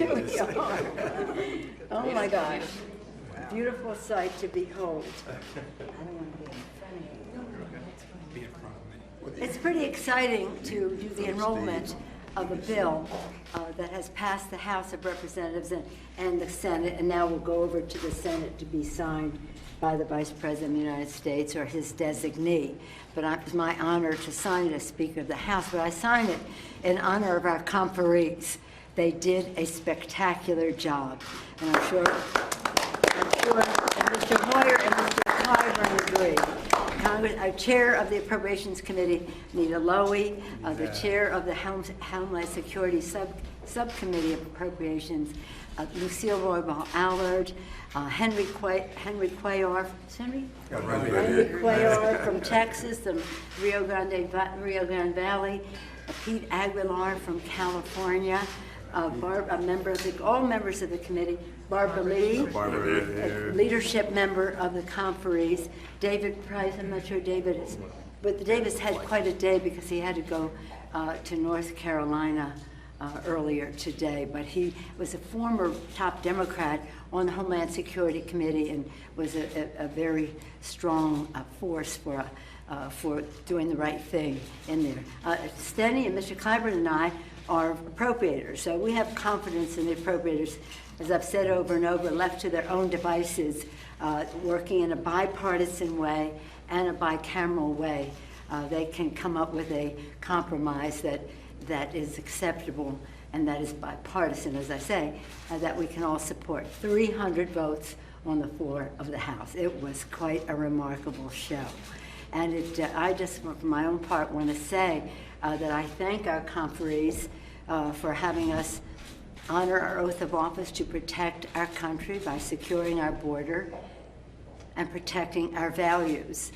Here we are. Oh my gosh. Beautiful sight to behold. I don't want to be in front of you. It's pretty exciting to do the enrollment of a bill that has passed the House of Representatives and the Senate, and now will go over to the Senate to be signed by the Vice President of the United States or his designee. But it's my honor to sign it as Speaker of the House, but I sign it in honor of our conferees. They did a spectacular job, and I'm sure Mr. Hoyer and Mr. Clyburn agree. Chair of the Appropriations Committee, Nita Lowy, the Chair of the Homeland Security Subcommittee of Appropriations, Lucille Roybal-Allard, Henry Cuellar from Texas, the Rio Grande Valley, Pete Aguilar from California, all members of the committee, Barbara Lee, leadership member of the conferees, David Price. I'm not sure David is, but David's had quite a day because he had to go to North Carolina earlier today, but he was a former top Democrat on the Homeland Security Committee and was a very strong force for doing the right thing in there. Steny and Mr. Clyburn and I are appropriators, so we have confidence in the appropriators, as I've said over and over, left to their own devices, working in a bipartisan way and a bicameral way. They can come up with a compromise that is acceptable and that is bipartisan, as I say, that we can all support. 300 votes on the floor of the House. It was quite a remarkable show. And I just, for my own part, want to say that I thank our conferees for having us honor our oath of office to protect our country by securing our border and protecting our values.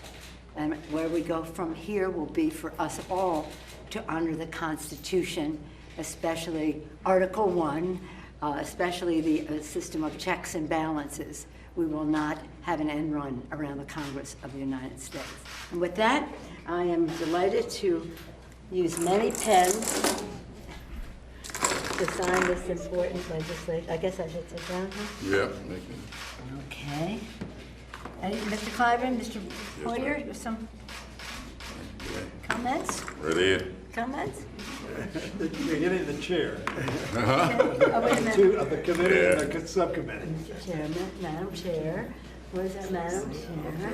And where we go from here will be for us all to honor the Constitution, especially Article 1, especially the system of checks and balances. We will not have an end run around the Congress of the United States. And with that, I am delighted to use many pens to sign this important legislation. I guess I should sit down here? Yeah. Okay. Mr. Clyburn, Mr. Hoyer, some comments? Ready? Comments? You're getting the chair. Oh, wait a minute. Of the committee and the subcommittee. Mr. Chairman, Madam Chair. Where's that, Madam Chair?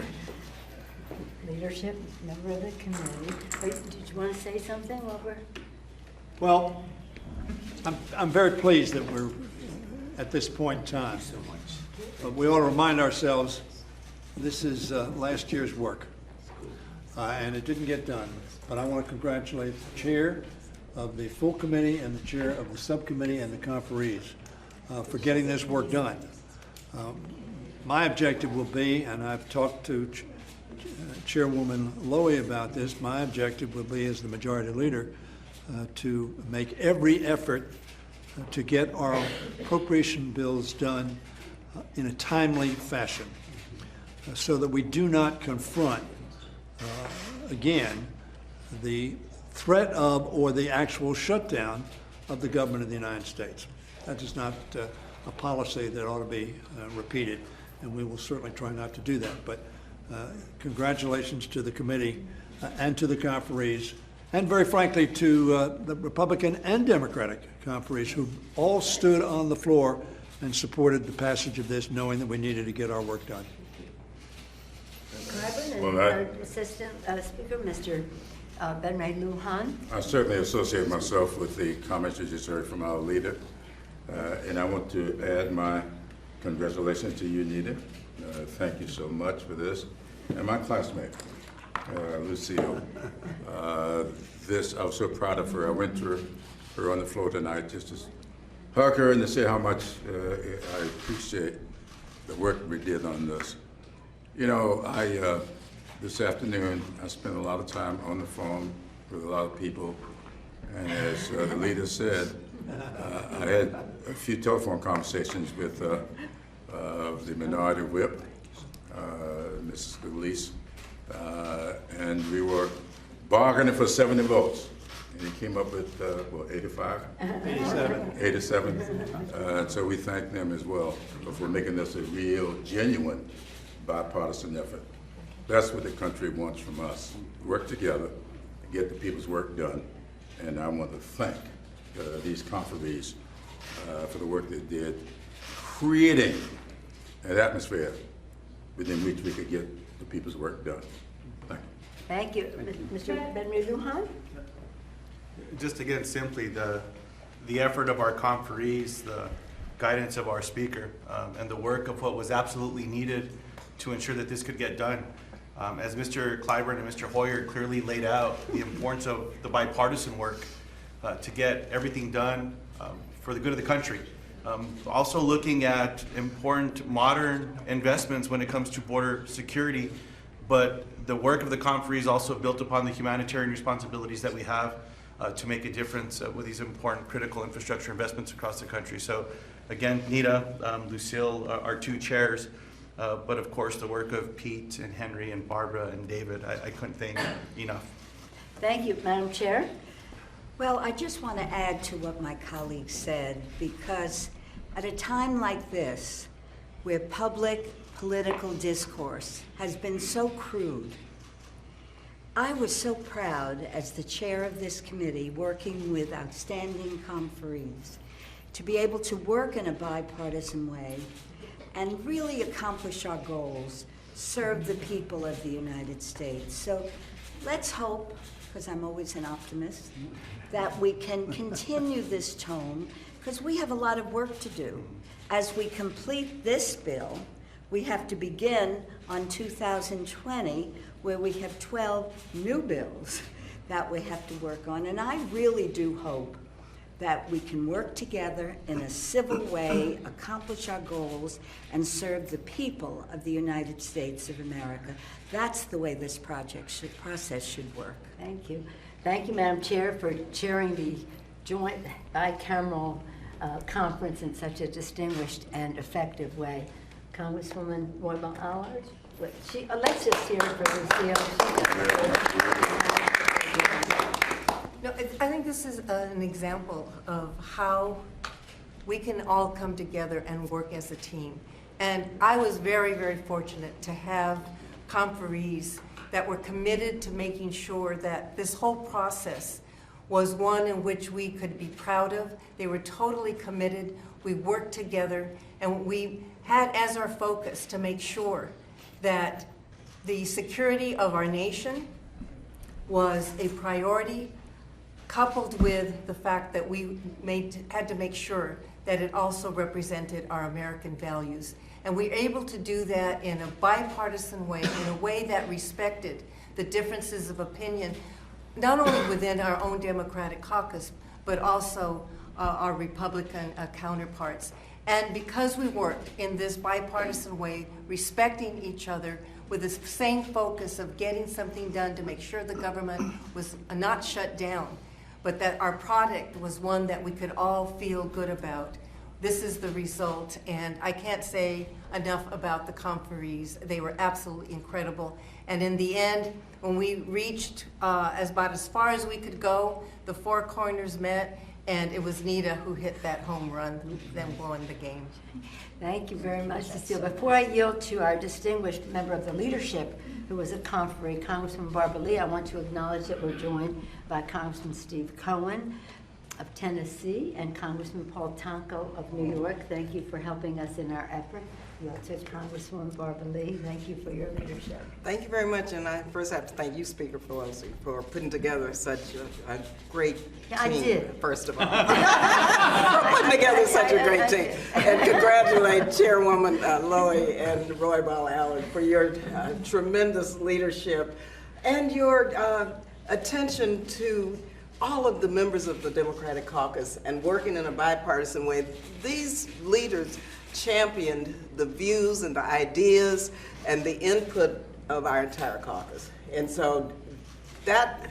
Leadership, member of the committee. Wait, did you want to say something while we're? Well, I'm very pleased that we're at this point in time. But we ought to remind ourselves this is last year's work, and it didn't get done. But I want to congratulate the chair of the full committee and the chair of the subcommittee and the conferees for getting this work done. My objective will be, and I've talked to Chairwoman Lowy about this, my objective will be as the majority leader to make every effort to get our appropriation bills done in a timely fashion so that we do not confront again the threat of or the actual shutdown of the government of the United States. That is not a policy that ought to be repeated, and we will certainly try not to do that. But congratulations to the committee and to the conferees, and very frankly to the Republican and Democratic conferees who all stood on the floor and supported the passage of this, knowing that we needed to get our work done. And our Assistant Speaker, Mr. Ben Ray Lujan. I certainly associate myself with the comments you just heard from our leader. And I want to add my congratulations to you, Nita. Thank you so much for this. And my classmate, Lucille. I was so proud of her. I went to her on the floor tonight just to hug her and to say how much I appreciate the work we did on this. You know, this afternoon, I spent a lot of time on the phone with a lot of people, and as the leader said, I had a few telephone conversations with the minority whip, Mrs. Scalise, and we were bargaining for 70 votes. and he came up with, 85? 87. 87. So we thank them as well for making this a real, genuine bipartisan effort. That's what the country wants from us. Work together, get the people's work done. And I want to thank these conferees for the work they did, creating an atmosphere within which we could get the people's work done. Thank you. Thank you. Mr. Ben-Lujan? Just again, simply the effort of our conferees, the guidance of our speaker, and the work of what was absolutely needed to ensure that this could get done. As Mr. Clyburn and Mr. Hoyer clearly laid out, the importance of the bipartisan work to get everything done for the good of the country. Also looking at important modern investments when it comes to border security, but the work of the conferees also built upon the humanitarian responsibilities that we have to make a difference with these important critical infrastructure investments across the country. So again, Nita, Lucille, our two chairs, but of course the work of Pete and Henry and Barbara and David, I couldn't thank enough. Thank you, Madam Chair. Well, I just want to add to what my colleague said, because at a time like this, where public political discourse has been so crude, I was so proud as the chair of this committee, working with outstanding conferees, to be able to work in a bipartisan way and really accomplish our goals, serve the people of the United States. So let's hope, because I'm always an optimist, that we can continue this tone, because we have a lot of work to do. As we complete this bill, we have to begin on 2020, where we have 12 new bills that we have to work on. And I really do hope that we can work together in a civil way, accomplish our goals, and serve the people of the United States of America. That's the way this process should work. Thank you. Thank you, Madam Chair, for chairing the joint bicameral conference in such a distinguished and effective way. Congresswoman Roybal-Allard, let's just hear it for Lucille. No, I think this is an example of how we can all come together and work as a team. And I was very, very fortunate to have conferees that were committed to making sure that this whole process was one in which we could be proud of. They were totally committed. We worked together, and we had as our focus to make sure that the security of our nation was a priority, coupled with the fact that we had to make sure that it also represented our American values. And we were able to do that in a bipartisan way, in a way that respected the differences of opinion, not only within our own Democratic caucus, but also our Republican counterparts. And because we worked in this bipartisan way, respecting each other, with the same focus of getting something done to make sure the government was not shut down, but that our product was one that we could all feel good about. This is the result, and I can't say enough about the conferees. They were absolutely incredible. And in the end, when we reached about as far as we could go, the four corners met, and it was Nita who hit that home run, then won the game. Thank you very much, Cecile. Before I yield to our distinguished member of the leadership, who was a conferee, Congresswoman Barbara Lee, I want to acknowledge that we're joined by Congressman Steve Cohen of Tennessee and Congressman Paul Tonko of New York. Thank you for helping us in our effort. You also, Congresswoman Barbara Lee, thank you for your leadership. Thank you very much, and I first have to thank you, Speaker Pelosi, for putting together such a great team. I did. First of all. For putting together such a great team. And congratulate Chairwoman Lowy and Roybal-Allard for your tremendous leadership and your attention to all of the members of the Democratic caucus and working in a bipartisan way. These leaders championed the views and the ideas and the input of our entire caucus. And so that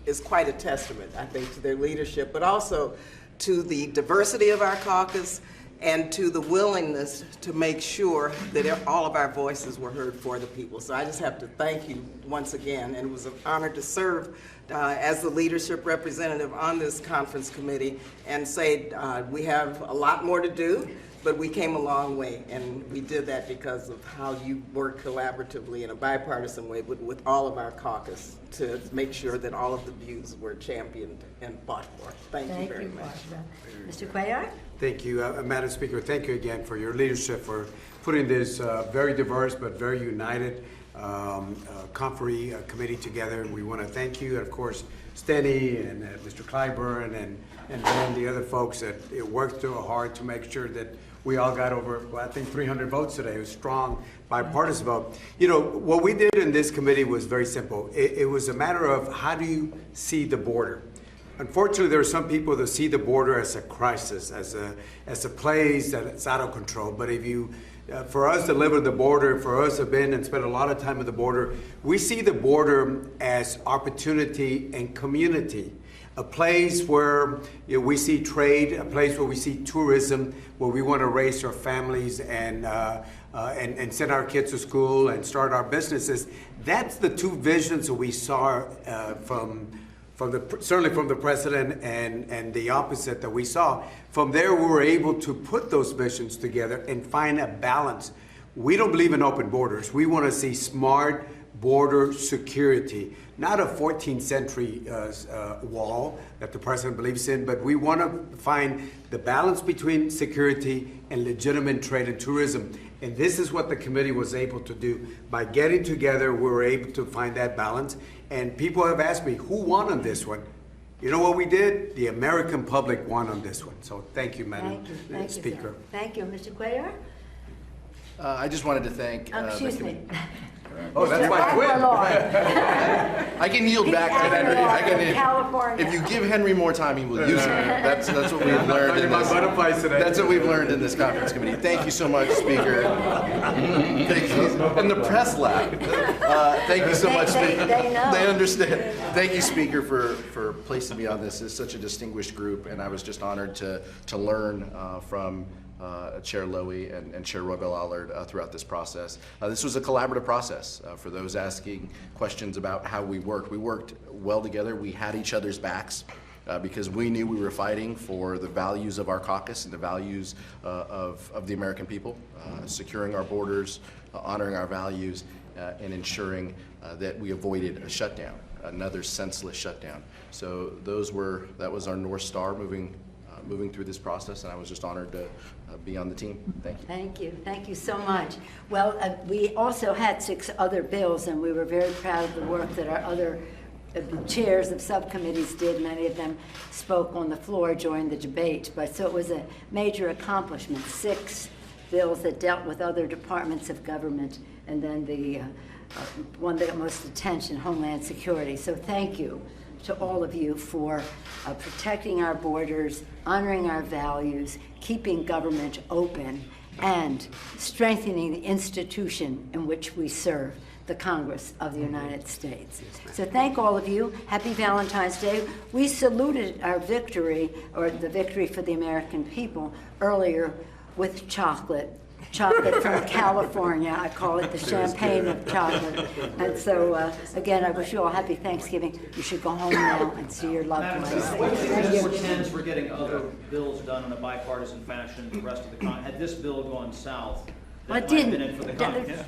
is quite a testament, I think, to their leadership, but also to the diversity of our caucus and to the willingness to make sure that all of our voices were heard for the people. So I just have to thank you once again, and it was an honor to serve as the leadership representative on this conference committee and say we have a lot more to do, but we came a long way, and we did that because of how you work collaboratively in a bipartisan way with all of our caucus to make sure that all of the views were championed and fought for. Thank you very much. Barbara. Mr. Cuellar? Thank you, Madam Speaker. Thank you again for your leadership, for putting this very diverse but very united conferee committee together. We want to thank you, and of course, Steny and Mr. Clyburn and then the other folks that worked so hard to make sure that we all got over, well, I think 300 votes today. It was strong bipartisan vote. You know, what we did in this committee was very simple. It was a matter of how do you see the border? Unfortunately, there are some people that see the border as a crisis, as a place that's out of control. But if you, for us to live at the border, for us to have been and spend a lot of time at the border, we see the border as opportunity and community. A place where we see trade, a place where we see tourism, where we want to raise our families and send our kids to school and start our businesses. That's the two visions that we saw certainly from the president and the opposite that we saw. From there, we were able to put those visions together and find a balance. We don't believe in open borders. We want to see smart border security, not a 14th century wall that the president believes in, but we want to find the balance between security and legitimate trade and tourism. And this is what the committee was able to do. By getting together, we were able to find that balance. And people have asked me, who won on this one? You know what we did? The American public won on this one. So thank you, Madam Speaker. Thank you, Mr. Cuellar. I just wanted to thank. Excuse me. Oh, that's my twin. I can yield back to Henry. California. If you give Henry more time, he will use it. That's what we've learned in this. That's what we've learned in this conference committee. Thank you so much, Speaker. Thank you. And the press laugh. Thank you so much. They know. They understand. Thank you, Speaker, for placing me on this. It's such a distinguished group, and I was just honored to learn from Chair Lowy and Chair Roybal-Allard throughout this process. This was a collaborative process. For those asking questions about how we worked well together. We had each other's backs because we knew we were fighting for the values of our caucus and the values of the American people, securing our borders, honoring our values, and ensuring that we avoided a shutdown, another senseless shutdown. So that was our North Star moving through this process, and I was just honored to be on the team. Thank you. Thank you. Thank you so much. Well, we also had 6 other bills, and we were very proud of the work that our other chairs of subcommittees did. Many of them spoke on the floor during the debate, but so it was a major accomplishment. 6 bills that dealt with other departments of government, and then the one that got most attention, Homeland Security. So thank you to all of you for protecting our borders, honoring our values, keeping government open, and strengthening the institution in which we serve, the Congress of the United States. So thank all of you. Happy Valentine's Day. We saluted our victory, or the victory for the American people, earlier with chocolate. Chocolate from California. I call it the champagne of chocolate. And so, again, I wish you all happy Thanksgiving. You should go home now and see your loved ones. What's the portends for getting other bills done in a bipartisan fashion, the rest of the Congress? Had this bill gone south, Well, that it might have been didn't. it for the Congress.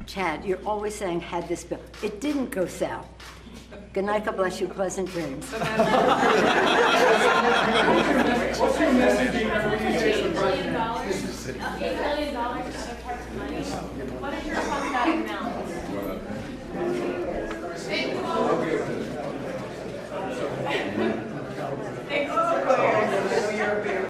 Chad, you're always saying, had this bill. It didn't go south. Good night, God bless you, pleasant dreams. What's your message?